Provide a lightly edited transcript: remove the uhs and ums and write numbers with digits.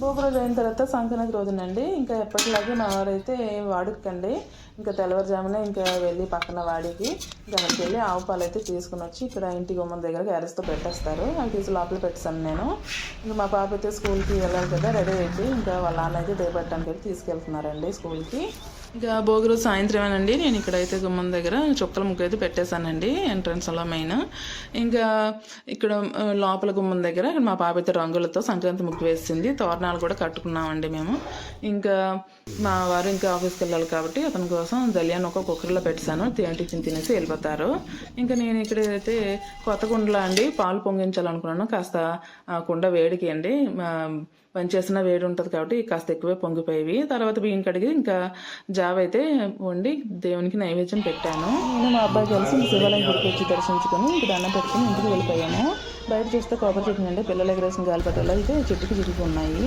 భోగి రోజు అయిన తర్వాత సంక్రాంతి రోజునండి ఇంకా ఎప్పటిలాగే మా వారైతే వాడుకండి ఇంకా తెల్లవారుజామునే ఇంకా వెళ్ళి పక్కన వాడికి ఇంకా అక్కడికి వెళ్ళి ఆవు పాలు అయితే తీసుకుని వచ్చి ఇక్కడ ఇంటి గుమ్మం దగ్గర గ్యారెస్తో పెట్టేస్తారు. అవి తీసి లోపల పెట్టేసాను నేను. ఇంకా మా పాప అయితే స్కూల్కి వెళ్ళాలి కదా, రెడీ అయిపోయి ఇంకా వాళ్ళ నాన్న అయితే దేపట్టడానికి వెళ్ళి తీసుకెళ్తున్నారండి స్కూల్కి. ఇంకా భోగి రోజు సాయంత్రమేనండి నేను ఇక్కడైతే గుమ్మం దగ్గర చుక్కల ముగ్గు అయితే పెట్టేశానండి ఎంట్రన్స్లో మెయిన్. ఇంకా ఇక్కడ లోపల గుమ్మం దగ్గర మా పాప అయితే రంగులతో సంక్రాంతి ముగ్గు వేసింది. తోరణాలు కూడా కట్టుకున్నామండి మేము. ఇంకా మా వారు ఇంకా ఆఫీస్కి వెళ్ళాలి కాబట్టి అతని కోసం దలియాన్ని ఒక కుక్కర్లో పెట్టాను. టిఫిన్ తినేసి వెళ్ళిపోతారు. ఇంకా నేను ఇక్కడైతే కొత్త కుండలో అండి పాలు పొంగించాలనుకున్నాను. కాస్త కుండ వేడికి అండి పనిచేసిన వేడి ఉంటుంది కాబట్టి కాస్త ఎక్కువే పొంగిపోయేవి. తర్వాత బియ్యం కడిగి ఇంకా జావ అయితే వండి దేవునికి నైవేద్యం పెట్టాను. నేను మా అబ్బాయి కలిసి శివాలయం గుడికి వచ్చి దర్శించుకొని ఇంక దండం పెట్టుకుని ఇంటికి వెళ్ళిపోయాము. బయట చూస్తే కొబ్బరి చెట్లు అండి పిల్లలు ఎగరేసిన గాలిపటాలు అయితే చెట్టుకి చిరిగి ఉన్నాయి.